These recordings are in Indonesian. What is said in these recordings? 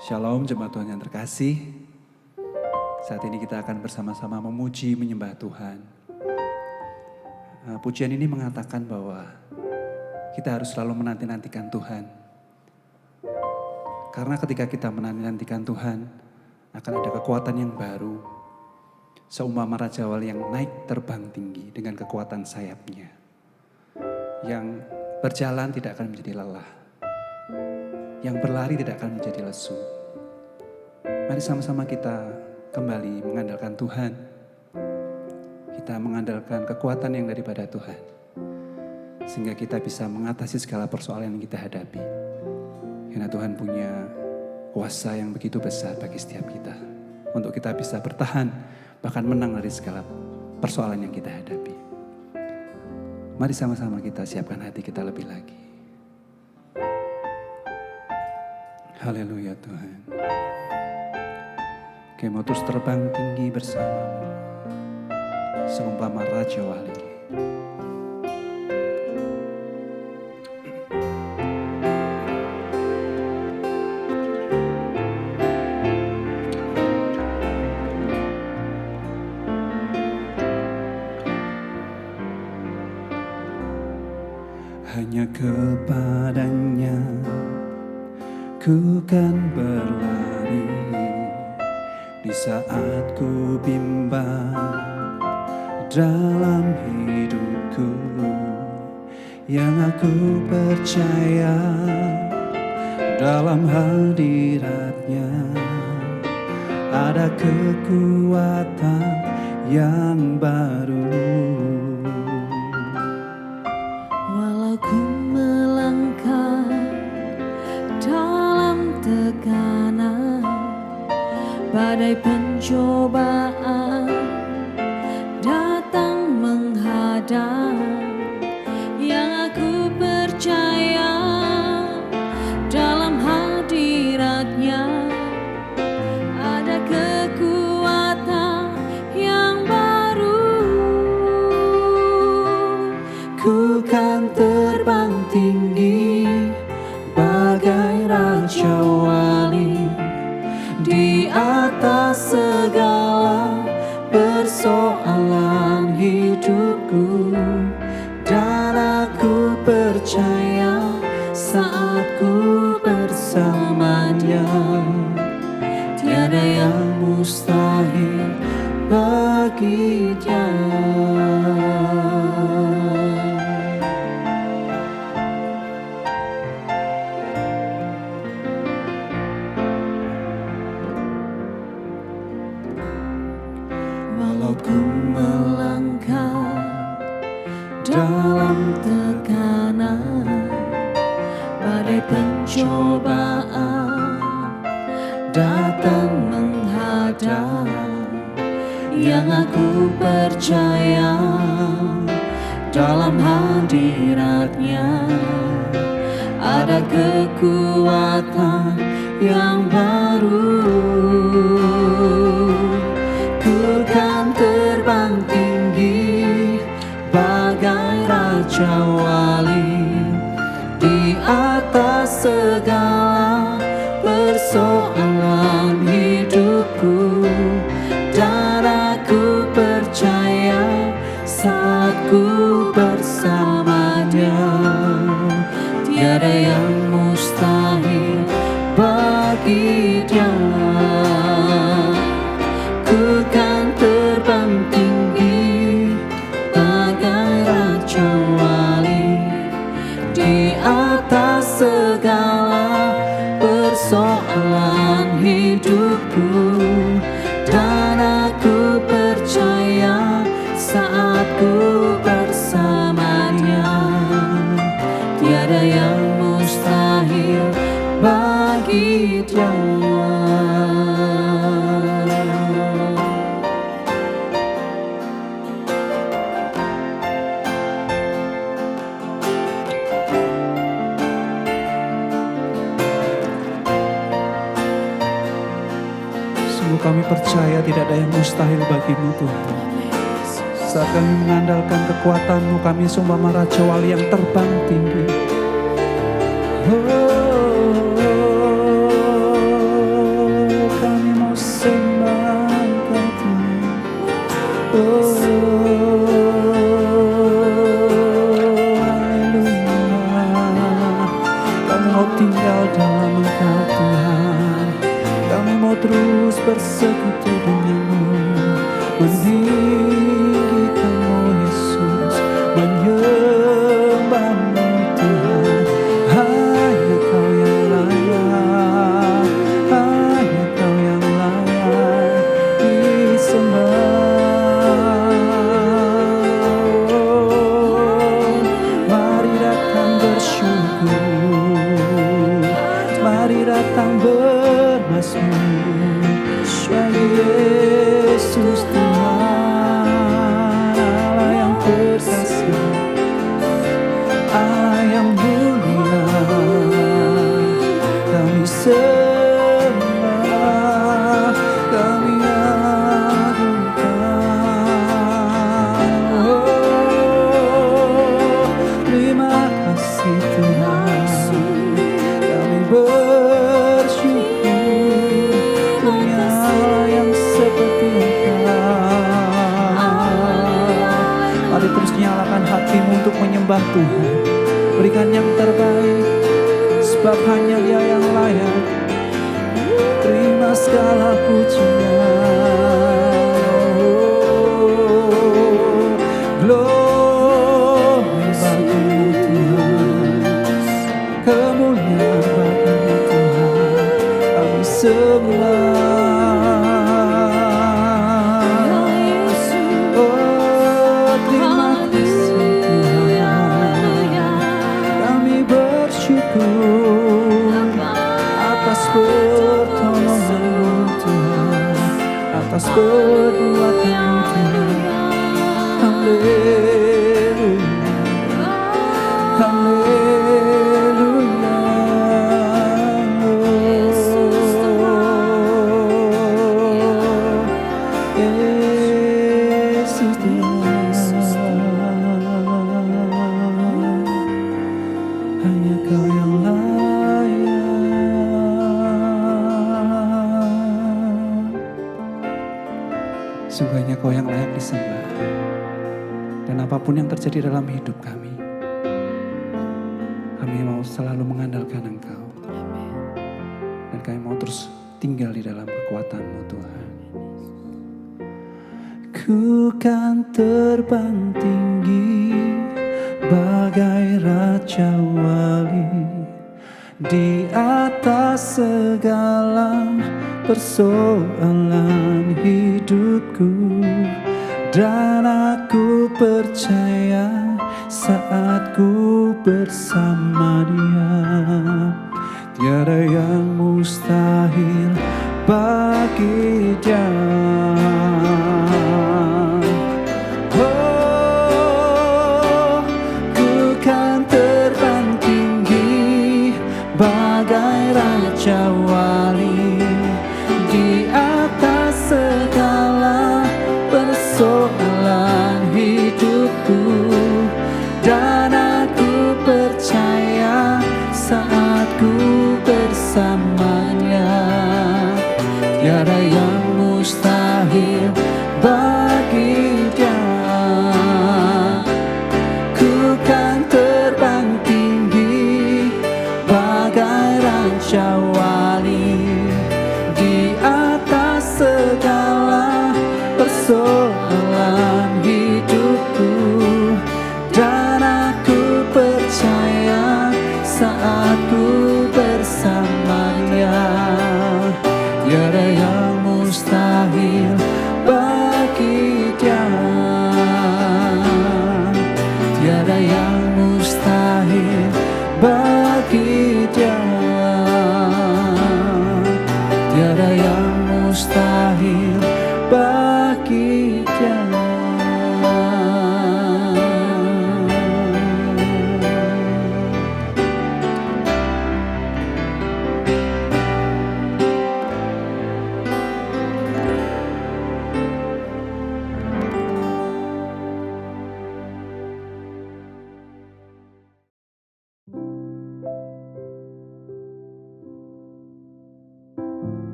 Shalom jemaat Tuhan yang terkasih. Saat ini kita akan bersama-sama memuji, menyembah Tuhan. Pujian ini mengatakan bahwa kita harus selalu menanti-nantikan Tuhan. Karena ketika kita menanti-nantikan Tuhan, akan ada kekuatan yang baru. Seumpama Raja Wali yang naik terbang tinggi dengan kekuatan sayapnya. Yang berjalan tidak akan menjadi lelah. Yang berlari tidak akan menjadi lesu. Mari sama-sama kita kembali mengandalkan Tuhan. Kita mengandalkan kekuatan yang daripada Tuhan. Sehingga kita bisa mengatasi segala persoalan yang kita hadapi. Karena Tuhan punya kuasa yang begitu besar bagi setiap kita. Untuk kita bisa bertahan, bahkan menang dari segala persoalan yang kita hadapi. Mari sama-sama kita siapkan hati kita lebih lagi. Haleluya Tuhan. Oke, mau terus terbang tinggi bersama seumpama Raja Wali. Hanya kepadanya ku kan berlari di saat ku bimbang dalam hidupku, yang aku percaya dalam hadiratnya ada kekuatan yang baru. Walau ku melangkah dalam tekanan, badai pencobaan datang menghadang, yang aku percaya dalam hadiratnya ada kekuatan yang baru. Ku kan terbang tinggi bagai Raja Wali di atas segala persoalan hidupku, dan aku percaya saat ku bersamanya tiada yang mustahil bagi Dia. Walau ku melangkah dalam tekanan, badai pencobaan datang menghadang, yang aku percaya dalam hadiratnya ada kekuatan yang baru. Ku kan terbang tinggi bagai Raja Wali di atas segala persoalan hidupku, dan aku percaya saat ku bersamanya tiada yang mustahil bagi Dia. Ku kan terbang tinggi bagai Raja Wali di atas segala persoalan hidupku, dan aku percaya saat ku bersamanya tiada yang mustahil bagi Dia. Sungguh kami percaya tidak ada yang mustahil bagimu Tuhan. Saat kami mengandalkan kekuatan-Mu, kami seumpama Raja Wali yang terbang tinggi. Oh. Allah yang mulia, kami sembah, kami agungkan. Oh, terima kasih Tuhan, kami bersyukur punya Allah yang seperti Engkau. Mari terus nyalakan hatimu untuk menyembah Tuhan. Berikan yang terbaik, sebab hanya Dia yang layak. Terima segala pujian. Oh, glory bagimu Tuhan, kemuliaan bagimu Tuhan, kami sembah. Oh, terima kasih Tuhan, kami bersyukur atas pertolongan-Mu Tuhan, atas perbuatan-Mu Tuhan. Haleluya, haleluya. Yesus Tuhan, hanya Kau yang layak. Sungguhnya Kau yang layak disembah. Dan apapun yang terjadi dalam hidup kami mau selalu mengandalkan Engkau. Dan kami mau terus tinggal di dalam kekuatan-Mu Tuhan. Ku kan terbang tinggi bagai Raja Wali di atas segala persoalan hidupku. Dan aku percaya saat ku bersama Dia, tiada yang mustahil bagi Dia. Oh, ku kan terbang tinggi bagai Raja Wali di atas segala persoalan hidupku. Dan aku percaya saat ku bersamanya, tiada yang mustahil bagi Dia. Ku kan terbang tinggi bagai Raja Wali di atas segala persoalan hidupku. Dan aku percaya saat ku bersamanya, tiada yang mustahil bagi Dia. Tiada yang mustahil bagi Dia. Tiada yang mustahil bagi Dia.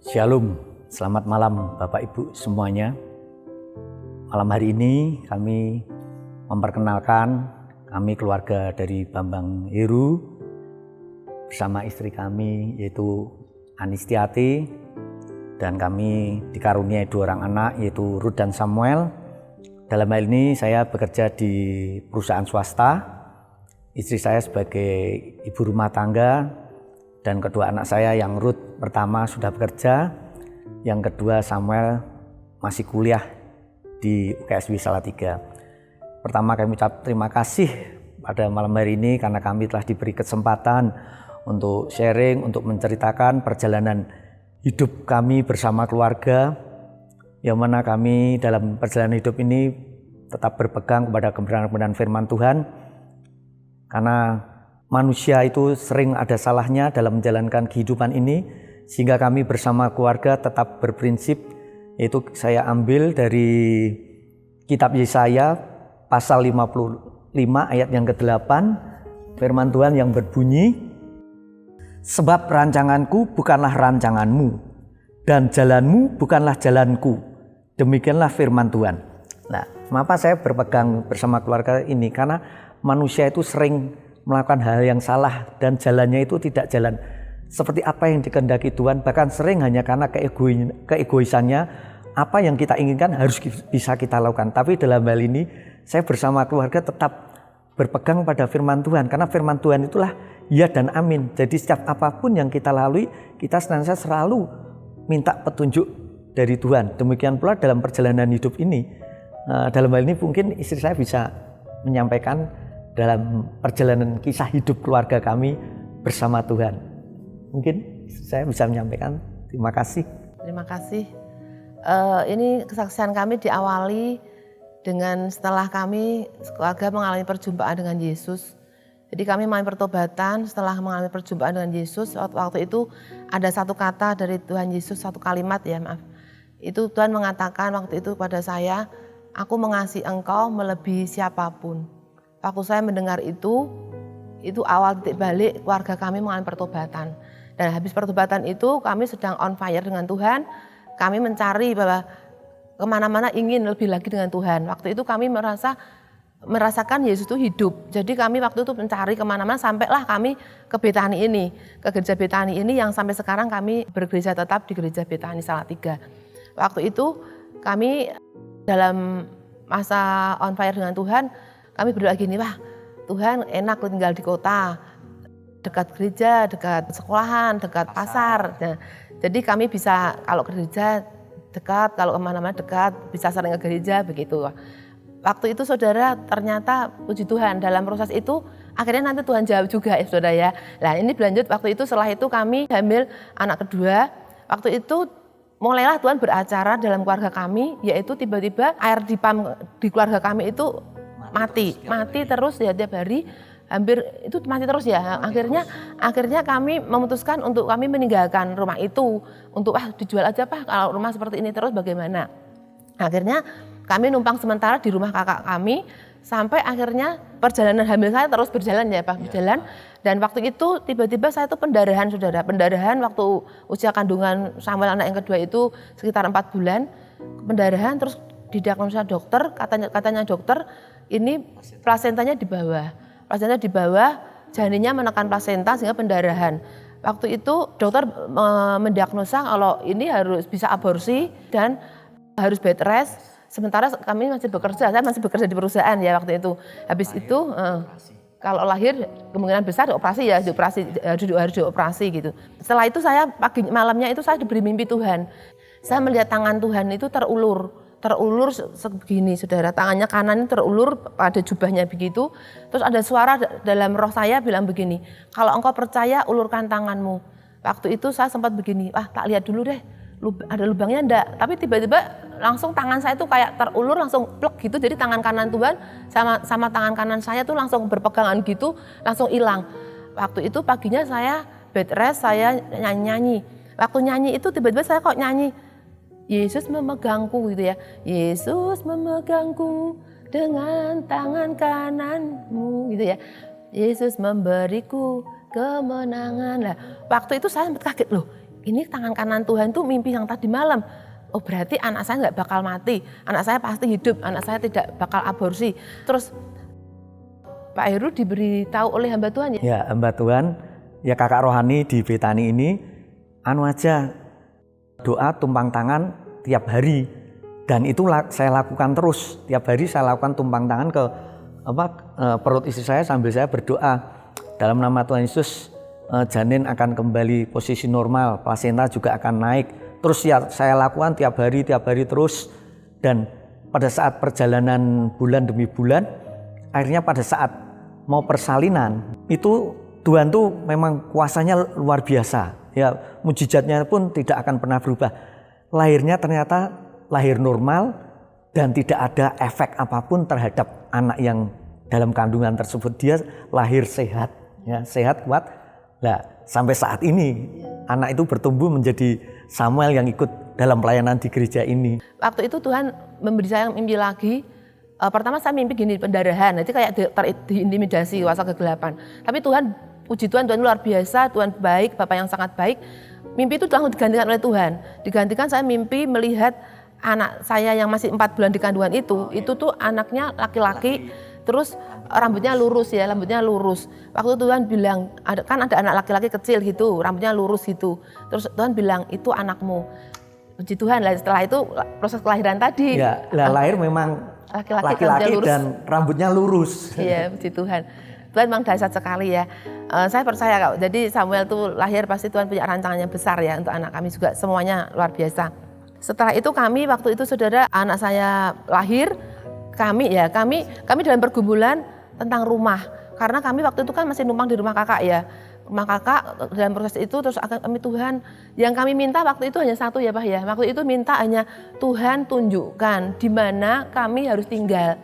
Shalom, selamat malam Bapak Ibu semuanya. Malam hari ini kami memperkenalkan, kami keluarga dari Bambang Heru bersama istri kami yaitu Anistiati, dan kami dikaruniai 2 orang anak yaitu Ruth dan Samuel. Dalam hal ini saya bekerja di perusahaan swasta, istri saya sebagai ibu rumah tangga, dan kedua anak saya yang Ruth pertama sudah bekerja, yang kedua Samuel masih kuliah di UKSW Salatiga. Pertama kami ucap terima kasih pada malam hari ini karena kami telah diberi kesempatan untuk sharing, untuk menceritakan perjalanan hidup kami bersama keluarga, yang mana kami dalam perjalanan hidup ini tetap berpegang kepada kebenaran-kebenaran firman Tuhan, karena manusia itu sering ada salahnya dalam menjalankan kehidupan ini, sehingga kami bersama keluarga tetap berprinsip, yaitu saya ambil dari kitab Yesaya pasal 55 ayat yang ke-8, firman Tuhan yang berbunyi, sebab rancanganku bukanlah rancanganmu, dan jalanmu bukanlah jalanku, demikianlah firman Tuhan. Nah, kenapa saya berpegang bersama keluarga ini? Karena manusia itu sering melakukan hal yang salah dan jalannya itu tidak jalan seperti apa yang dikehendaki Tuhan, bahkan sering hanya karena keegoisannya, apa yang kita inginkan harus bisa kita lakukan. Tapi dalam hal ini saya bersama keluarga tetap berpegang pada firman Tuhan, karena firman Tuhan itulah ya dan amin. Jadi setiap apapun yang kita lalui, kita senantiasa selalu minta petunjuk dari Tuhan. Demikian pula dalam perjalanan hidup ini. Dalam hal ini mungkin istri saya bisa menyampaikan dalam perjalanan kisah hidup keluarga kami bersama Tuhan. Mungkin saya bisa menyampaikan. Terima kasih. Terima kasih. Ini kesaksian kami diawali dengan setelah kami keluarga mengalami perjumpaan dengan Yesus. Jadi kami mengalami pertobatan setelah mengalami perjumpaan dengan Yesus. Waktu itu ada satu kata dari Tuhan Yesus, satu kalimat ya maaf. Itu Tuhan mengatakan waktu itu pada saya, aku mengasihi engkau melebihi siapapun. Waktu saya mendengar itu awal titik balik keluarga kami mengalami pertobatan. Dan habis pertobatan itu kami sedang on fire dengan Tuhan. Kami mencari bahwa kemana-mana ingin lebih lagi dengan Tuhan. Waktu itu kami merasakan Yesus itu hidup. Jadi kami waktu itu mencari kemana-mana sampailah kami ke Betani ini. Ke gereja Betani ini yang sampai sekarang kami bergereja tetap di gereja Betani Salatiga. Waktu itu kami dalam masa on fire dengan Tuhan, kami berdoa gini, wah Tuhan enak tinggal di kota, dekat gereja, dekat sekolahan, dekat pasar. Nah, jadi kami bisa kalau ke gereja dekat, kalau kemana-mana dekat, bisa sering ke gereja begitu. Waktu itu saudara ternyata puji Tuhan dalam proses itu akhirnya nanti Tuhan jawab juga ya saudara ya. Nah ini berlanjut waktu itu setelah itu kami hamil anak kedua. Waktu itu mulailah Tuhan beracara dalam keluarga kami, yaitu tiba-tiba air di pam di keluarga kami itu mati terus ya tiap hari, hampir itu mati terus ya. Akhirnya kami memutuskan untuk kami meninggalkan rumah itu, untuk dijual aja Pak, kalau rumah seperti ini terus bagaimana. Akhirnya kami numpang sementara di rumah kakak kami, sampai akhirnya perjalanan hamil saya terus berjalan ya Pak, berjalan. Dan waktu itu tiba-tiba saya itu pendarahan saudara, pendarahan waktu usia kandungan Samuel anak yang kedua itu sekitar 4 bulan, pendarahan terus didiagnosa dokter, katanya dokter ini plasentanya di bawah, janinnya menekan plasenta sehingga pendarahan. Waktu itu dokter mendiagnosa kalau ini harus bisa aborsi dan harus bed rest. Sementara kami masih bekerja, saya masih bekerja di perusahaan ya waktu itu. Habis itu kalau lahir kemungkinan besar harus dioperasi gitu. Setelah itu saya malamnya itu saya diberi mimpi Tuhan. Saya melihat tangan Tuhan itu terulur segini saudara, tangannya kanan terulur pada jubahnya begitu. Terus ada suara dalam roh saya bilang begini, kalau engkau percaya ulurkan tanganmu. Waktu itu saya sempat begini, tak lihat dulu deh, ada lubangnya enggak. Tapi tiba-tiba langsung tangan saya itu kayak terulur langsung plek gitu. Jadi tangan kanan Tuhan sama tangan kanan saya tuh langsung berpegangan gitu, langsung hilang. Waktu itu paginya saya bed rest, saya nyanyi. Waktu nyanyi itu tiba-tiba saya kok nyanyi, Yesus memegangku gitu ya. Yesus memegangku dengan tangan kananmu gitu ya. Yesus memberiku kemenangan. Lah, waktu itu saya sempat kaget loh. Ini tangan kanan Tuhan tuh mimpi yang tadi malam. Oh berarti anak saya nggak bakal mati. Anak saya pasti hidup. Anak saya tidak bakal aborsi. Terus Pak Heru diberitahu oleh hamba Tuhan ya? Ya hamba Tuhan, ya kakak rohani di Betani ini, doa tumpang tangan tiap hari, dan itu saya lakukan terus tiap hari. Saya lakukan tumpang tangan ke perut istri saya sambil saya berdoa dalam nama Tuhan Yesus, janin akan kembali posisi normal, plasenta juga akan naik. Terus ya saya lakukan tiap hari terus, dan pada saat perjalanan bulan demi bulan, akhirnya pada saat mau persalinan itu Tuhan tuh memang kuasanya luar biasa. Ya, mujizatnya pun tidak akan pernah berubah. Lahirnya ternyata lahir normal dan tidak ada efek apapun terhadap anak yang dalam kandungan tersebut. Dia lahir sehat, ya, sehat, kuat. Nah, sampai saat ini anak itu bertumbuh menjadi Samuel yang ikut dalam pelayanan di gereja ini. Waktu itu Tuhan memberi saya mimpi lagi. Pertama saya mimpi gini, pendarahan, nanti kayak diintimidasi kuasa kegelapan. Tapi Tuhan, puji Tuhan, Tuhan luar biasa, Tuhan baik, Bapak yang sangat baik. Mimpi itu langsung digantikan oleh Tuhan. Digantikan saya mimpi melihat anak saya yang masih 4 bulan di kandungan itu tuh anaknya laki-laki, terus rambutnya lurus ya, rambutnya lurus. Waktu Tuhan bilang, kan ada anak laki-laki kecil gitu, rambutnya lurus gitu. Terus Tuhan bilang, itu anakmu. Puji Tuhan, setelah itu proses kelahiran tadi. Ya, lahir memang laki-laki dan rambutnya lurus. Iya, puji Tuhan. Tuhan memang dahsyat sekali ya. Saya percaya kok. Jadi Samuel tuh lahir pasti Tuhan punya rancangannya besar ya untuk anak kami juga, semuanya luar biasa. Setelah itu kami waktu itu saudara, anak saya lahir, kami dalam pergumulan tentang rumah. Karena kami waktu itu kan masih numpang di rumah kakak ya. Rumah kakak dalam proses itu terus kami Tuhan, yang kami minta waktu itu hanya satu ya Pak ya. Waktu itu minta hanya Tuhan tunjukkan di mana kami harus tinggal.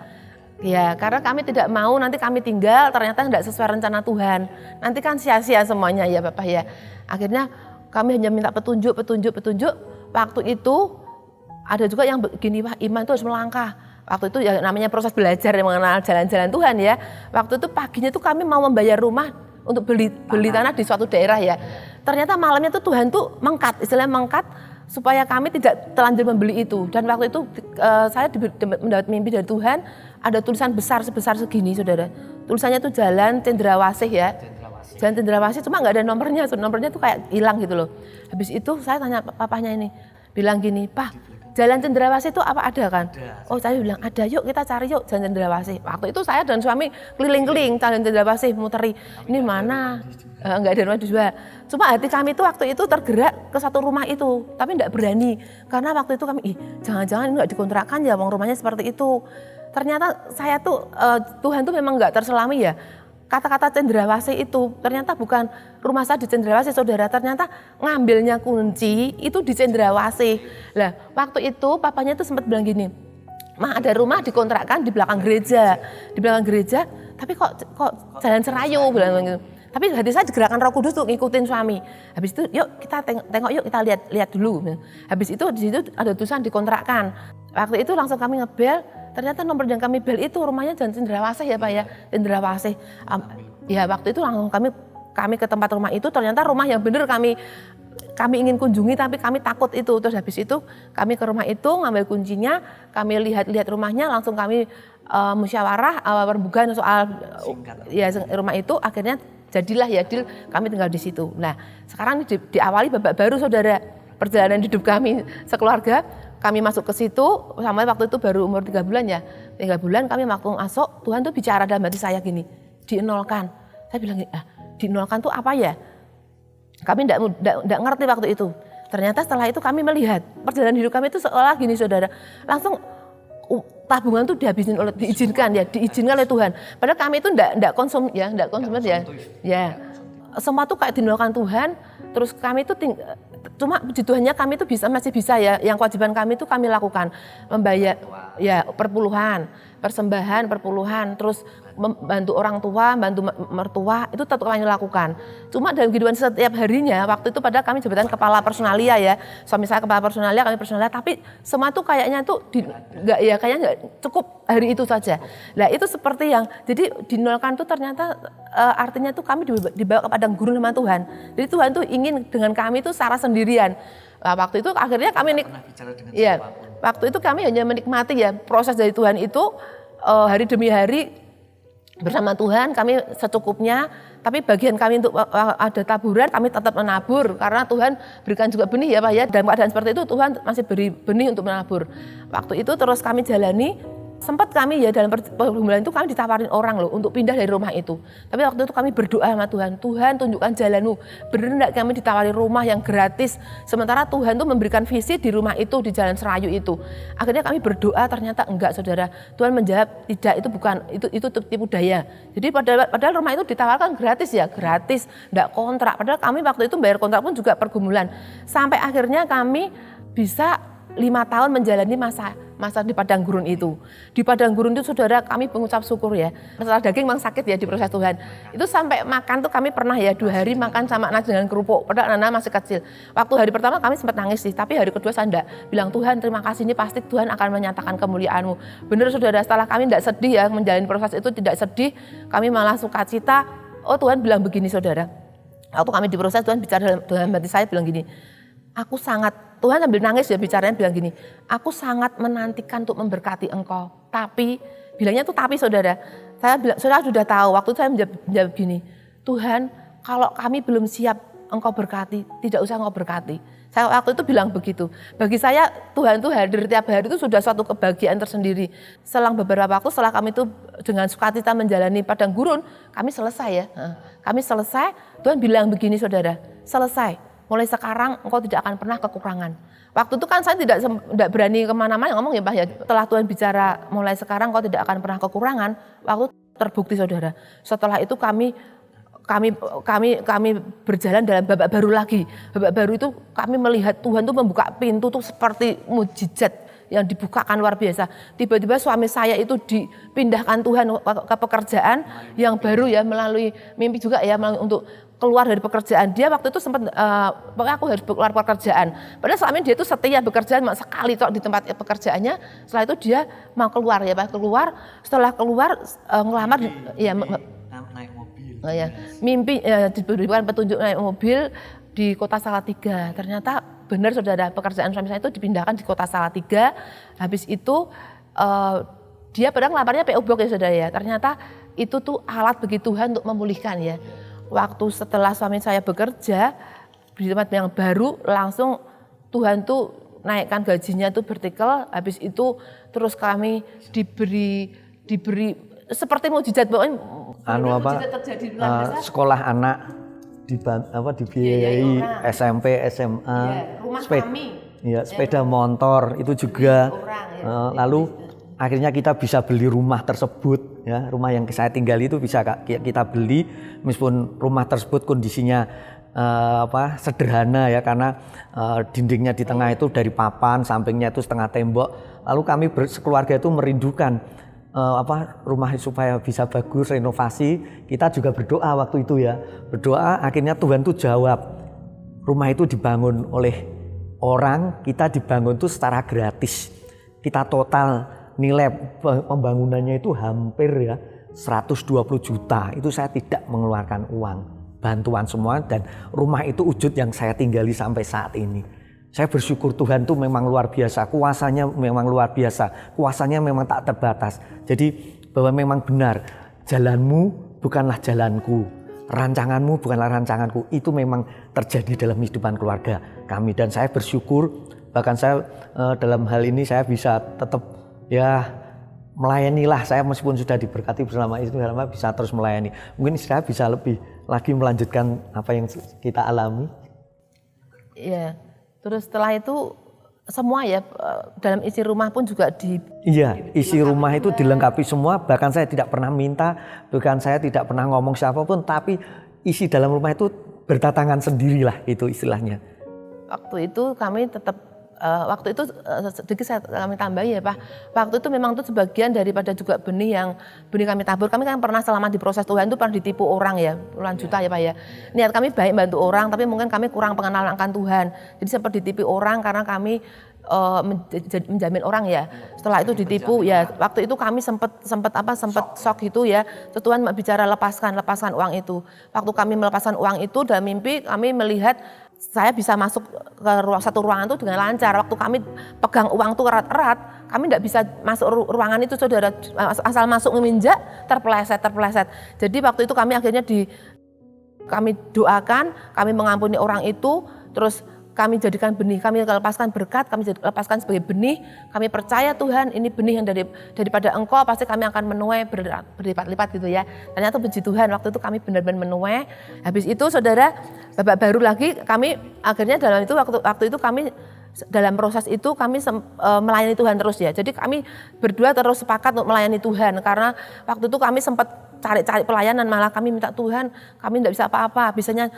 Ya, karena kami tidak mau nanti kami tinggal ternyata tidak sesuai rencana Tuhan. Nanti kan sia-sia semuanya ya Bapak ya. Akhirnya kami hanya minta petunjuk. Waktu itu ada juga yang begini, Pak, iman itu harus melangkah. Waktu itu ya namanya proses belajar yang mengenal jalan-jalan Tuhan ya. Waktu itu paginya tuh kami mau membayar rumah untuk beli tanah di suatu daerah ya. Ternyata malamnya tuh Tuhan tuh istilahnya mengkat supaya kami tidak terlanjur membeli itu. Dan waktu itu saya mendapat mimpi dari Tuhan, ada tulisan besar sebesar segini saudara. Tulisannya tuh Jalan Cendrawasih ya. Jalan Cendrawasih, cuma nggak ada nomornya tuh kayak hilang gitu loh. Habis itu saya tanya papahnya ini, bilang gini, Pak, Jalan Cendrawasih itu apa ada kan? Oh saya bilang ada, yuk kita cari yuk Jalan Cendrawasih. Waktu itu saya dan suami keliling-keliling Jalan Cendrawasih, muteri, ini mana? Enggak ada rumah dijual. Cuma hati kami itu waktu itu tergerak ke satu rumah itu, tapi enggak berani. Karena waktu itu kami, jangan-jangan ini enggak dikontrakkan ya, wong rumahnya seperti itu. Ternyata saya tuh, Tuhan tuh memang enggak terselami ya. Kata-kata Cendrawasih itu ternyata bukan rumah saya di Cendrawasih saudara, ternyata ngambilnya kunci itu di Cendrawasih. Lah waktu itu papanya tuh sempat bilang gini, Ma ada rumah dikontrakkan di belakang gereja, tapi kok jalan Serayu bilang gitu. Tapi hati saya digerakkan Roh Kudus tuh ngikutin suami. Habis itu yuk kita tengok yuk kita lihat dulu. Habis itu di situ ada tulisan dikontrakkan. Waktu itu langsung kami ngebel. Ternyata nomor yang kami bel itu rumahnya Jalan Cendrawasih ya Pak ya, Cendrawasih. Ya waktu itu langsung kami ke tempat rumah itu, ternyata rumah yang benar kami ingin kunjungi tapi kami takut itu. Terus habis itu kami ke rumah itu ngambil kuncinya, kami lihat rumahnya, langsung kami musyawarah perbukaan soal ya rumah itu, akhirnya jadilah ya deal kami tinggal di situ. Nah sekarang diawali babak baru saudara, perjalanan hidup kami sekeluarga. Kami masuk ke situ, sama waktu itu baru umur 3 bulan ya. 3 bulan kami waktu masuk, Tuhan tuh bicara dalam hati saya gini, dienolkan. Saya bilang, dienolkan tuh apa ya? Kami enggak ngerti waktu itu. Ternyata setelah itu kami melihat, perjalanan hidup kami itu seolah gini saudara. Langsung tabungan tuh diizinkan oleh Tuhan. Padahal kami itu enggak konsum ya. Ya. Semua tuh kayak dinolkan Tuhan, terus kami itu cuma puji Tuhannya kami itu masih bisa ya, yang kewajiban kami itu kami lakukan, membayar ya perpuluhan, persembahan, perpuluhan, terus membantu orang tua, bantu mertua, itu tetap kami lakukan. Cuma dalam kehidupan setiap harinya, waktu itu padahal kami jabatan kepala personalia ya, suami saya kepala personalia, kami personalia, tapi semua tuh kayaknya tuh kayaknya nggak cukup hari itu saja. Nah itu seperti yang, jadi dinolkan tuh ternyata artinya tuh kami dibawa ke padang gurun sama Tuhan. Jadi Tuhan tuh ingin dengan kami tuh secara sendirian. Nah, waktu itu akhirnya kami waktu itu kami hanya menikmati ya proses dari Tuhan itu hari demi hari. Bersama Tuhan kami secukupnya, tapi bagian kami untuk ada taburan kami tetap menabur karena Tuhan berikan juga benih ya Pak ya. Dalam keadaan seperti itu Tuhan masih beri benih untuk menabur. Waktu itu terus kami jalani, sempat kami ya dalam pergumulan itu kami ditawarin orang loh untuk pindah dari rumah itu. Tapi waktu itu kami berdoa sama Tuhan, Tuhan tunjukkan jalanmu. Benar enggak kami ditawari rumah yang gratis, sementara Tuhan tuh memberikan visi di rumah itu, di Jalan Serayu itu. Akhirnya kami berdoa, ternyata enggak saudara. Tuhan menjawab, tidak, itu bukan, itu tipu daya. Jadi padahal rumah itu ditawarkan gratis ya, gratis, enggak kontrak. Padahal kami waktu itu bayar kontrak pun juga pergumulan. Sampai akhirnya kami bisa 5 tahun menjalani masa di padang gurun itu. Di padang gurun itu saudara kami mengucap syukur ya. Masalah daging memang sakit ya di proses Tuhan. Itu sampai makan tuh kami pernah ya 2 hari makan sama nasi dengan kerupuk. Padahal anak masih kecil. Waktu hari pertama kami sempat nangis sih, tapi hari kedua saya enggak. Bilang Tuhan terima kasih, ini pasti Tuhan akan menyatakan kemuliaan-Mu. Benar saudara, setelah kami enggak sedih ya menjalani proses itu, tidak sedih, kami malah sukacita. Oh Tuhan bilang begini saudara. Waktu kami diproses Tuhan bicara dalam hati saya bilang gini. Aku sangat, Tuhan sambil nangis ya bicaranya bilang gini, aku sangat menantikan untuk memberkati engkau. Tapi, bilangnya tuh tapi saudara, saya bilang, saudara sudah tahu, waktu itu saya menjawab gini, Tuhan kalau kami belum siap engkau berkati, tidak usah engkau berkati. Saya waktu itu bilang begitu. Bagi saya Tuhan itu hadir tiap hari itu sudah suatu kebahagiaan tersendiri. Selang beberapa waktu setelah kami itu dengan sukacita menjalani padang gurun, kami selesai ya. Kami selesai, Tuhan bilang begini saudara, selesai. Mulai sekarang engkau tidak akan pernah kekurangan. Waktu itu kan saya tidak berani kemana-mana ngomong ya Pak ya. Setelah Tuhan bicara mulai sekarang engkau tidak akan pernah kekurangan. Waktu terbukti saudara. Setelah itu kami berjalan dalam babak baru lagi. Babak baru itu kami melihat Tuhan tuh membuka pintu tuh seperti mukjizat yang dibukakan luar biasa. Tiba-tiba suami saya itu dipindahkan Tuhan ke pekerjaan yang baru ya melalui mimpi juga ya untuk keluar dari pekerjaan. Dia waktu itu sempat pokoknya aku harus keluar pekerjaan. Padahal selama ini dia itu setia bekerja sekali di tempat pekerjaannya. Setelah itu dia mau keluar ya Pak, keluar. Setelah keluar ngelamar ya naik mobil. Ya, mimpi diberikan petunjuk naik mobil di Kota Salatiga. Ternyata benar saudara, pekerjaan suami saya itu dipindahkan di Kota Salatiga. Habis itu dia padahal ngelamarnya PO Box ya saudara ya. Ternyata itu tuh alat bagi Tuhan untuk memulihkan ya. Waktu setelah suami saya bekerja di tempat yang baru, langsung Tuhan tuh naikkan gajinya tuh vertikal. Habis itu terus kami diberi seperti mukjizat pokoknya. Sekolah anak dibiayai SMP, SMA, sepeda motor itu juga. Lalu akhirnya kita bisa beli rumah tersebut ya, rumah yang saya tinggali itu bisa kita beli meskipun rumah tersebut kondisinya sederhana ya, karena dindingnya di tengah itu dari papan, sampingnya itu setengah tembok. Lalu kami sekeluarga itu merindukan rumah supaya bisa bagus, renovasi. Kita juga berdoa waktu itu ya, berdoa, akhirnya Tuhan tuh jawab. Rumah itu dibangun oleh orang, kita dibangun tuh secara gratis. Kita total nilai pembangunannya itu hampir ya 120 juta. Itu saya tidak mengeluarkan uang, bantuan semua, dan rumah itu wujud yang saya tinggali sampai saat ini. Saya bersyukur Tuhan itu memang luar biasa, kuasanya memang luar biasa, kuasanya memang tak terbatas. Jadi bahwa memang benar, jalanmu bukanlah jalanku, rancanganmu bukanlah rancanganku. Itu memang terjadi dalam kehidupan keluarga kami, dan saya bersyukur. Bahkan saya dalam hal ini saya bisa tetap ya melayanilah. Saya meskipun sudah diberkati bersama istri, bisa terus melayani. Mungkin saya bisa lebih lagi melanjutkan apa yang kita alami. Iya. Terus setelah itu semua ya dalam isi rumah pun juga isi rumah itu dilengkapi semua. Bahkan saya tidak pernah minta, bahkan saya tidak pernah ngomong siapapun, tapi isi dalam rumah itu berdatangan sendirilah, itu istilahnya. Waktu itu kami tetap sedikit kami tambahi ya Pak. Waktu itu memang itu sebagian daripada juga benih kami tabur. Kami kan pernah selama di proses Tuhan itu pernah ditipu orang ya, puluhan juta ya Pak ya. Niat kami baik bantu orang, tapi mungkin kami kurang pengenalan akan Tuhan. Jadi seperti ditipu orang karena kami menjamin orang ya. Setelah itu ditipu ya. Waktu itu kami sempat shock gitu ya. Tuhan bicara lepaskan uang itu. Waktu kami melepaskan uang itu dalam mimpi kami melihat saya bisa masuk ke satu ruangan itu dengan lancar. Waktu kami pegang uang itu erat-erat, kami tidak bisa masuk ruangan itu saudara. Asal masuk ngeminjak, terpeleset. Jadi waktu itu kami akhirnya kami doakan, kami mengampuni orang itu, terus kami jadikan benih, kami lepaskan berkat, kami lepaskan sebagai benih. Kami percaya Tuhan ini benih yang daripada Engkau pasti kami akan menuai berlipat-lipat gitu ya. Ternyata puji Tuhan waktu itu kami benar-benar menuai. Habis itu saudara, babak baru lagi kami akhirnya dalam itu waktu itu kami dalam proses itu kami melayani Tuhan terus ya. Jadi kami berdua terus sepakat untuk melayani Tuhan karena waktu itu kami sempat cari pelayanan, malah kami minta Tuhan kami tidak bisa apa-apa. Bisanya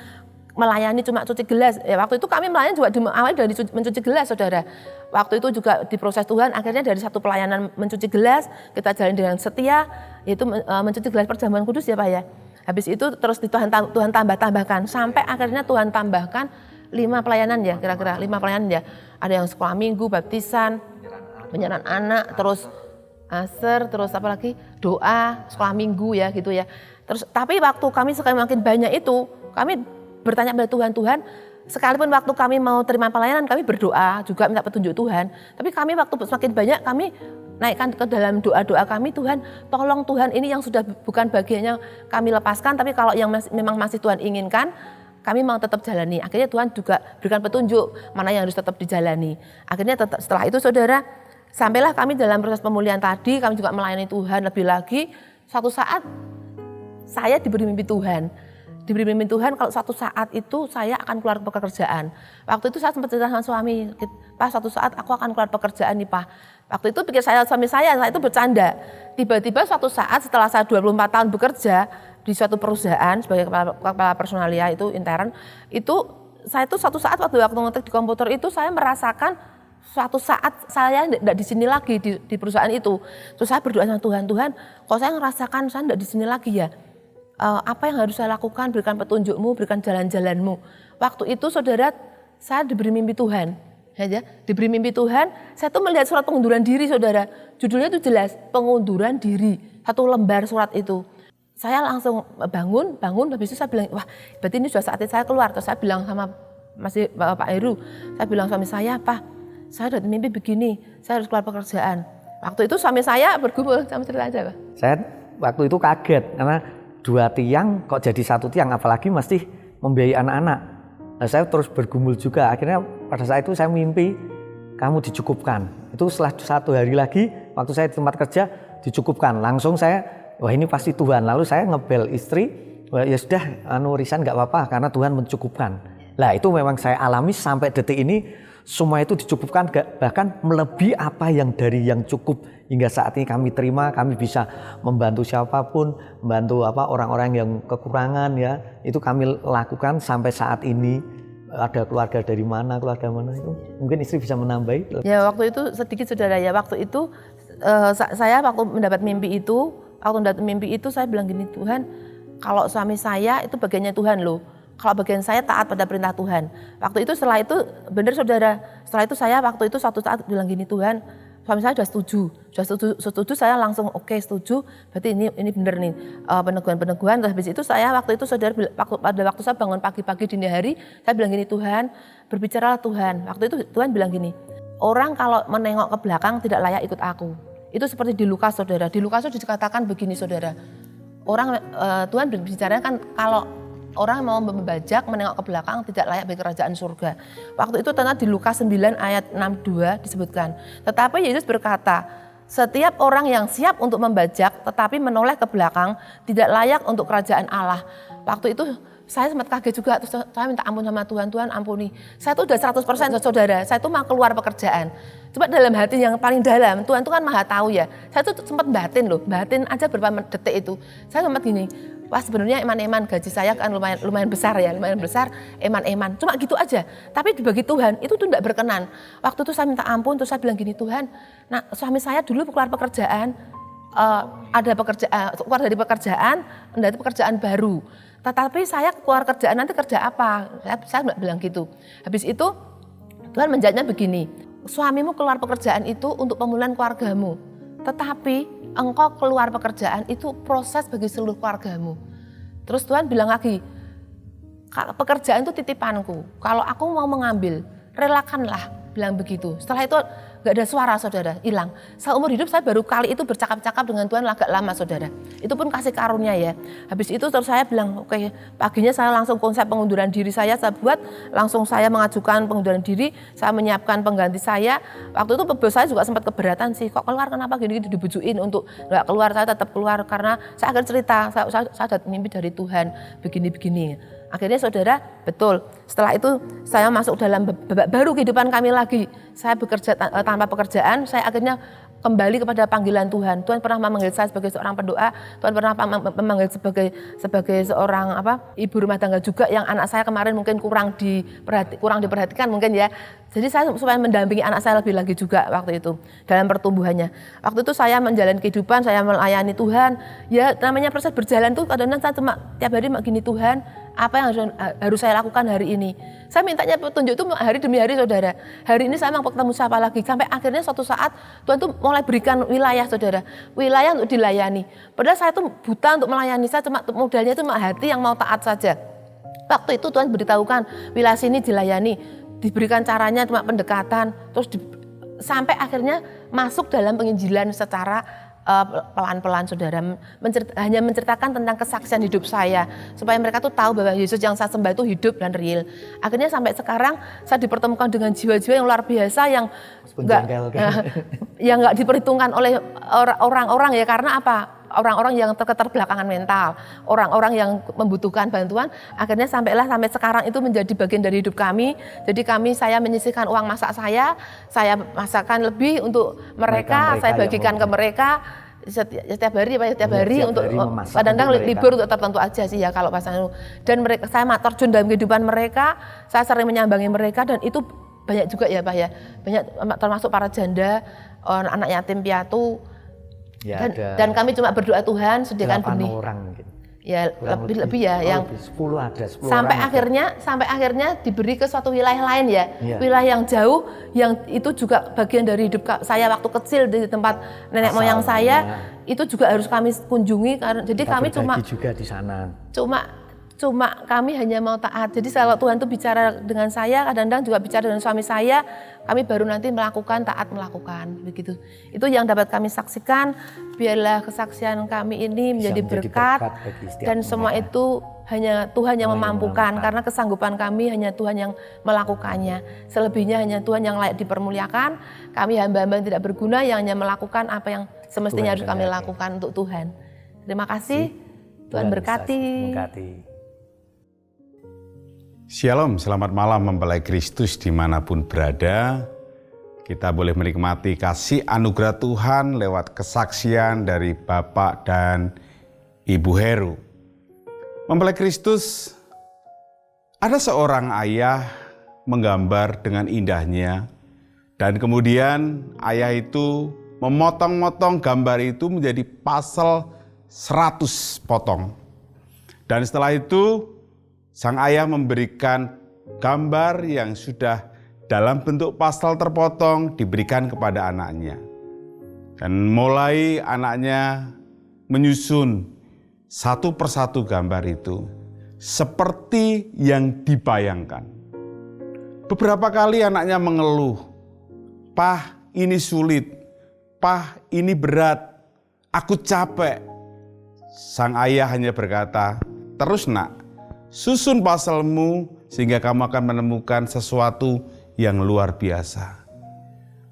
melayani cuma cuci gelas. Ya, waktu itu kami melayani juga awalnya dari mencuci gelas, saudara. Waktu itu juga diproses Tuhan, akhirnya dari satu pelayanan mencuci gelas, kita jalani dengan setia, yaitu mencuci gelas perjamuan kudus ya Pak ya. Habis itu terus Tuhan tambahkan, sampai akhirnya Tuhan tambahkan 5 pelayanan ya, kira-kira 5 pelayanan ya. Ada yang sekolah minggu, baptisan, penyerahan anak, terus aser, terus apa lagi, doa, sekolah minggu ya gitu ya. Terus tapi waktu kami semakin banyak itu, kami bertanya pada Tuhan, sekalipun waktu kami mau terima pelayanan, kami berdoa juga minta petunjuk Tuhan. Tapi kami waktu semakin banyak, kami naikkan ke dalam doa-doa kami, Tuhan tolong Tuhan, ini yang sudah bukan bagiannya kami lepaskan, tapi kalau yang memang masih Tuhan inginkan, kami mau tetap jalani. Akhirnya Tuhan juga berikan petunjuk mana yang harus tetap dijalani. Akhirnya setelah itu saudara, sampailah kami dalam proses pemulihan tadi, kami juga melayani Tuhan lebih lagi. Suatu saat saya diberi mimpi Tuhan. Diberi mimpi Tuhan kalau suatu saat itu saya akan keluar pekerjaan. Waktu itu saya sempat cerita sama suami, Pak suatu saat aku akan keluar pekerjaan nih Pak. Waktu itu pikir suami saya itu bercanda. Tiba-tiba suatu saat setelah saya 24 tahun bekerja di suatu perusahaan sebagai kepala personalia itu intern, itu saya itu suatu saat waktu ngetik di komputer itu saya merasakan suatu saat saya tidak di sini lagi di perusahaan itu. Terus saya berdoa sama Tuhan, kok saya ngerasakan saya tidak di sini lagi ya. Apa yang harus saya lakukan, berikan petunjukmu, berikan jalan-jalanmu. Waktu itu saudara, saya diberi mimpi Tuhan. Ya, diberi mimpi Tuhan, saya tuh melihat surat pengunduran diri saudara. Judulnya itu jelas, pengunduran diri. 1 lembar surat itu. Saya langsung bangun, habis itu saya bilang, wah berarti ini sudah saatnya saya keluar. Terus saya bilang sama Pak Heru, saya bilang suami saya, Pak, saya dapat mimpi begini, saya harus keluar pekerjaan. Waktu itu suami saya bergumul, sama cerita aja Pak. Saya waktu itu kaget, karena 2 tiang kok jadi 1 tiang, apalagi mesti membiayai anak-anak. Nah, saya terus bergumul juga, akhirnya pada saat itu saya mimpi kamu dicukupkan. Itu setelah 1 hari lagi, waktu saya di tempat kerja dicukupkan. Langsung saya, wah ini pasti Tuhan. Lalu saya ngebel istri, wah ya sudah, resign gak apa-apa karena Tuhan mencukupkan. Nah itu memang saya alami sampai detik ini, semua itu dicukupkan, bahkan melebihi apa yang dari yang cukup. Hingga saat ini kami terima, kami bisa membantu siapapun, membantu orang-orang yang kekurangan ya. Itu kami lakukan sampai saat ini. Ada keluarga dari mana, keluarga mana itu. Mungkin istri bisa menambahi. Ya waktu itu sedikit saudara ya, waktu itu saya waktu mendapat mimpi itu, saya bilang gini, Tuhan kalau suami saya itu bagiannya Tuhan loh. Kalau bagian saya taat pada perintah Tuhan. Waktu itu setelah itu benar saudara, setelah itu saya waktu itu suatu saat bilang gini, Tuhan suami saya sudah setuju, saya langsung oke, setuju, berarti ini benar nih peneguhan. Terus habis itu saya waktu itu saudara, pada waktu saya bangun pagi-pagi dini hari, saya bilang gini, Tuhan berbicaralah Tuhan. Waktu itu Tuhan bilang gini, orang kalau menengok ke belakang tidak layak ikut aku. Itu seperti di Lukas saudara, di Lukas itu dikatakan begini saudara, orang Tuhan berbicara kan kalau orang mau membajak, menengok ke belakang tidak layak bagi kerajaan surga. Waktu itu ternyata di Lukas 9 ayat 62 disebutkan. Tetapi Yesus berkata, setiap orang yang siap untuk membajak tetapi menoleh ke belakang tidak layak untuk kerajaan Allah. Waktu itu saya sempat kaget juga, terus saya minta ampun sama Tuhan, Tuhan ampuni. Saya tuh udah 100% saudara, saya tuh mau keluar pekerjaan. Coba dalam hati yang paling dalam, Tuhan tuh kan maha tahu ya. Saya tuh sempat batin aja beberapa detik itu. Saya sempat gini, wah sebenarnya eman-eman gaji saya kan lumayan besar ya, eman-eman. Cuma gitu aja. Tapi bagi Tuhan itu tuh tidak berkenan. Waktu itu saya minta ampun, terus saya bilang gini, Tuhan, nah suami saya dulu keluar pekerjaan, keluar dari pekerjaan, mendapat pekerjaan baru. Tetapi saya keluar kerjaan nanti kerja apa? Saya bilang gitu. Habis itu Tuhan menjawabnya begini, suamimu keluar pekerjaan itu untuk pemulihan keluargamu. Tetapi engkau keluar pekerjaan itu proses bagi seluruh keluargamu. Terus Tuhan bilang lagi, pekerjaan itu titipanku. Kalau aku mau mengambil, relakanlah, bilang begitu. Setelah itu gak ada suara saudara, hilang. Seumur hidup saya baru kali itu bercakap-cakap dengan Tuhan agak lama saudara. Itu pun kasih karunia ya. Habis itu terus saya bilang, oke, paginya saya langsung konsep pengunduran diri saya buat, langsung saya mengajukan pengunduran diri, saya menyiapkan pengganti saya. Waktu itu bos saya juga sempat keberatan sih, kok keluar kenapa gini-gini, dibujuin untuk gak keluar, saya tetap keluar karena saya akan cerita, saya dapat mimpi dari Tuhan, begini-begini. Akhirnya saudara, betul, setelah itu saya masuk dalam babak baru kehidupan kami lagi. Saya bekerja tanpa pekerjaan, saya akhirnya kembali kepada panggilan Tuhan. Tuhan pernah memanggil saya sebagai seorang pendoa, Tuhan pernah memanggil sebagai seorang ibu rumah tangga juga, yang anak saya kemarin mungkin kurang diperhatikan mungkin ya. Jadi saya supaya mendampingi anak saya lebih lagi juga waktu itu dalam pertumbuhannya. Waktu itu saya menjalani kehidupan, saya melayani Tuhan. Ya namanya proses berjalan tuh kadang-kadang saya cuma tiap hari gini, Tuhan apa yang harus saya lakukan hari ini. Saya mintanya petunjuk itu hari demi hari, saudara. Hari ini saya mau ketemu siapa lagi. Sampai akhirnya suatu saat Tuhan tuh mulai berikan wilayah, saudara. Wilayah untuk dilayani. Padahal saya tuh buta untuk melayani. Saya cuma modalnya itu hati yang mau taat saja. Waktu itu Tuhan beritahukan wilayah sini dilayani. Diberikan caranya cuma pendekatan. Terus sampai akhirnya masuk dalam penginjilan secara pelan-pelan, saudara, hanya menceritakan tentang kesaksian hidup saya supaya mereka tuh tahu bahwa Yesus yang saya sembah itu hidup dan real. Akhirnya sampai sekarang saya dipertemukan dengan jiwa-jiwa yang luar biasa yang nggak diperhitungkan oleh orang-orang ya, karena apa? Orang-orang yang keterbelakangan mental, orang-orang yang membutuhkan bantuan, akhirnya sampai sekarang itu menjadi bagian dari hidup kami. Jadi saya menyisihkan uang masak saya masakkan lebih untuk mereka saya bagikan ke mereka setiap hari untuk kadang-kadang libur untuk tertentu aja sih ya kalau pasangan. Dan mereka saya terjun dalam kehidupan mereka, saya sering menyambangi mereka, dan itu banyak juga ya Pak ya, banyak termasuk para janda, anak yatim piatu. Ya, dan kami cuma berdoa, Tuhan sediakan benih. 8 orang mungkin. Ya lebih ya, yang 10 ada 10 sampai akhirnya diberi ke suatu wilayah lain ya. Wilayah yang jauh, yang itu juga bagian dari hidup saya waktu kecil di tempat nenek moyang saya, itu juga harus kami kunjungi. Jadi kami cuma juga di sana. Cuma kami hanya mau taat. Jadi kalau Tuhan itu bicara dengan saya, kadang-kadang juga bicara dengan suami saya, kami baru nanti melakukan begitu. Itu yang dapat kami saksikan. Biarlah kesaksian kami ini menjadi berkat dan semua itu hanya Tuhan yang memampukan, karena kesanggupan kami hanya Tuhan yang melakukannya. Selebihnya hanya Tuhan yang layak dipermuliakan. Kami hamba-hamba yang tidak berguna yang hanya melakukan apa yang semestinya harus kami lakukan untuk Tuhan. Terima kasih. Tuhan berkati. Shalom, selamat malam mempelai Kristus dimanapun berada. Kita boleh menikmati kasih anugerah Tuhan lewat kesaksian dari Bapak dan Ibu Heru. Mempelai Kristus, ada seorang ayah menggambar dengan indahnya, dan kemudian ayah itu memotong-motong gambar itu menjadi pasel 100 potong. Dan setelah itu sang ayah memberikan gambar yang sudah dalam bentuk pastel terpotong diberikan kepada anaknya. Dan mulai anaknya menyusun satu persatu gambar itu seperti yang dibayangkan. Beberapa kali anaknya mengeluh, "Pah, ini sulit. Pah, ini berat. Aku capek." Sang ayah hanya berkata, "Terus nak, susun paselmu sehingga kamu akan menemukan sesuatu yang luar biasa."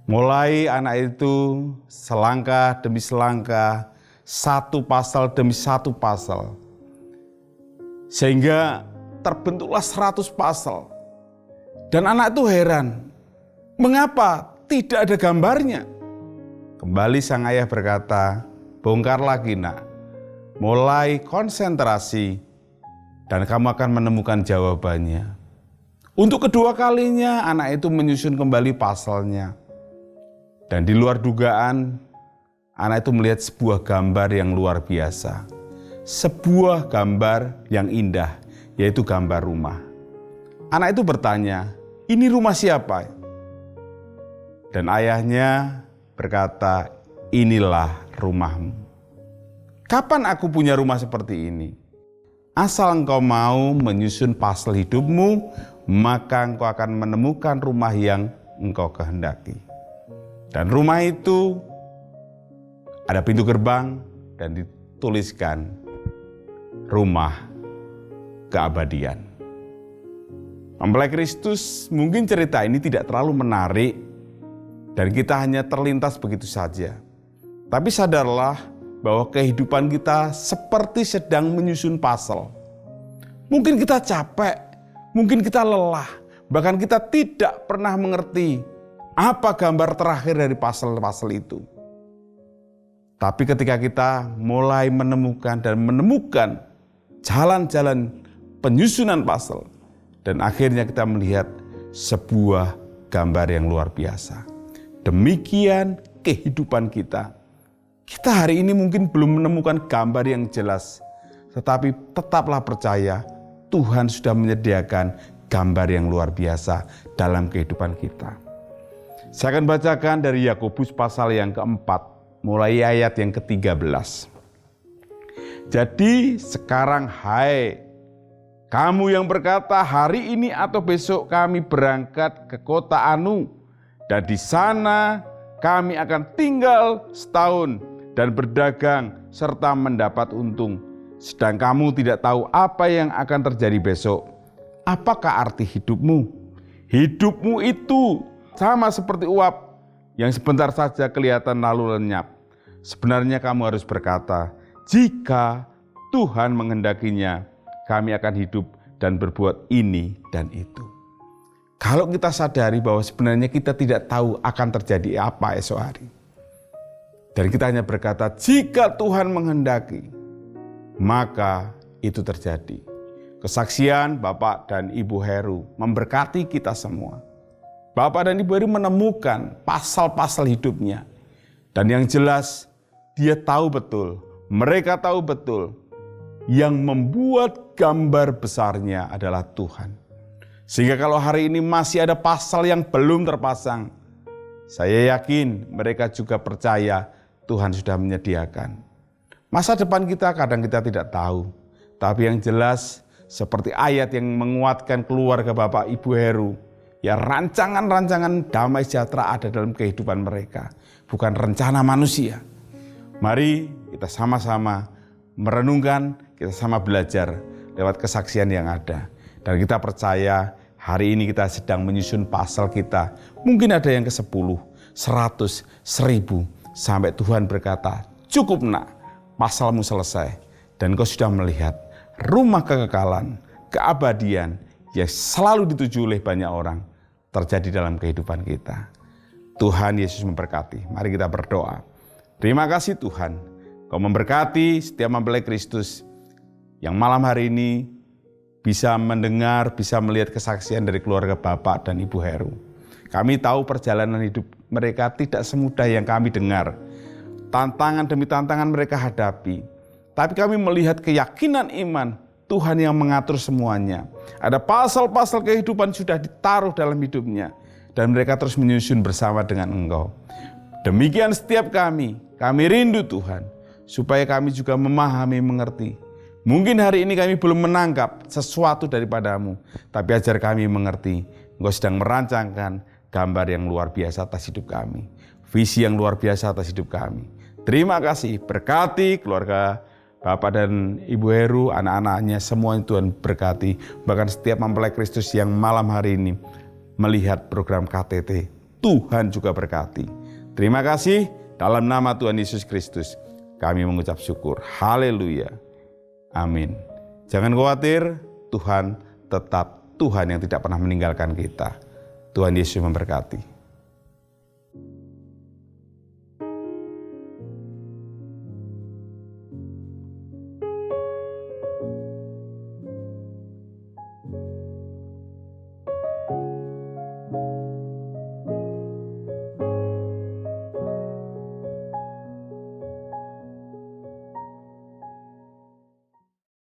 Mulai anak itu selangkah demi selangkah, satu pasal demi satu pasal, sehingga terbentuklah 100 pasal. Dan anak itu heran, mengapa tidak ada gambarnya? Kembali sang ayah berkata, "Bongkar lagi nak, mulai konsentrasi, dan kamu akan menemukan jawabannya." Untuk kedua kalinya anak itu menyusun kembali pasalnya. Dan di luar dugaan, anak itu melihat sebuah gambar yang luar biasa. Sebuah gambar yang indah, yaitu gambar rumah. Anak itu bertanya, "Ini rumah siapa?" Dan ayahnya berkata, "Inilah rumahmu." Kapan aku punya rumah seperti ini? Asal engkau mau menyusun pasal hidupmu, maka engkau akan menemukan rumah yang engkau kehendaki. Dan rumah itu ada pintu gerbang dan dituliskan rumah keabadian. Mempelai Kristus, mungkin cerita ini tidak terlalu menarik dan kita hanya terlintas begitu saja. Tapi sadarlah bahwa kehidupan kita seperti sedang menyusun pasal. Mungkin kita capek, mungkin kita lelah, bahkan kita tidak pernah mengerti apa gambar terakhir dari pasal-pasal itu. Tapi ketika kita mulai menemukan jalan-jalan penyusunan pasal, dan akhirnya kita melihat sebuah gambar yang luar biasa. Demikian kehidupan kita. Kita hari ini mungkin belum menemukan gambar yang jelas, tetapi tetaplah percaya Tuhan sudah menyediakan gambar yang luar biasa dalam kehidupan kita. Saya akan bacakan dari Yakobus pasal yang keempat, mulai ayat yang ke-13. Jadi sekarang hai kamu yang berkata hari ini atau besok kami berangkat ke kota Anu dan di sana kami akan tinggal setahun dan berdagang serta mendapat untung. Sedang kamu tidak tahu apa yang akan terjadi besok. Apakah arti hidupmu? Hidupmu itu sama seperti uap yang sebentar saja kelihatan lalu lenyap. Sebenarnya kamu harus berkata, jika Tuhan menghendakinya, kami akan hidup dan berbuat ini dan itu. Kalau kita sadari bahwa sebenarnya kita tidak tahu akan terjadi apa esok hari. Dan kita hanya berkata, jika Tuhan menghendaki, maka itu terjadi. Kesaksian Bapak dan Ibu Heru memberkati kita semua. Bapak dan Ibu Heru menemukan pasal-pasal hidupnya. Dan yang jelas, dia tahu betul, mereka tahu betul, yang membuat gambar besarnya adalah Tuhan. Sehingga kalau hari ini masih ada pasal yang belum terpasang, saya yakin mereka juga percaya Tuhan sudah menyediakan. Masa depan kita kadang kita tidak tahu, tapi yang jelas seperti ayat yang menguatkan keluarga Bapak Ibu Heru, ya rancangan-rancangan damai sejahtera ada dalam kehidupan mereka, bukan rencana manusia. Mari kita sama-sama merenungkan, kita sama belajar lewat kesaksian yang ada. Dan kita percaya hari ini kita sedang menyusun pasal kita. Mungkin ada yang ke-10, 100, 1000. Sampai Tuhan berkata, cukup nak, pasalmu selesai. Dan kau sudah melihat rumah kekekalan, keabadian yang selalu dituju oleh banyak orang terjadi dalam kehidupan kita. Tuhan Yesus memberkati. Mari kita berdoa. Terima kasih Tuhan, Kau memberkati setiap mempelai Kristus yang malam hari ini bisa mendengar, bisa melihat kesaksian dari keluarga Bapak dan Ibu Heru. Kami tahu perjalanan hidup mereka tidak semudah yang kami dengar. Tantangan demi tantangan mereka hadapi. Tapi kami melihat keyakinan iman Tuhan yang mengatur semuanya. Ada pasal-pasal kehidupan sudah ditaruh dalam hidupnya. Dan mereka terus menyusun bersama dengan Engkau. Demikian setiap kami rindu Tuhan. Supaya kami juga memahami, mengerti. Mungkin hari ini kami belum menangkap sesuatu daripadamu. Tapi ajar kami mengerti. Engkau sedang merancangkan gambar yang luar biasa atas hidup kami. Visi yang luar biasa atas hidup kami. Terima kasih, berkati keluarga Bapak dan Ibu Heru, anak-anaknya, semua Tuhan berkati. Bahkan setiap mempelai Kristus yang malam hari ini melihat program KTT, Tuhan juga berkati. Terima kasih, dalam nama Tuhan Yesus Kristus, kami mengucap syukur. Haleluya. Amin. Jangan khawatir, Tuhan tetap Tuhan yang tidak pernah meninggalkan kita. Tuhan Yesus memberkati.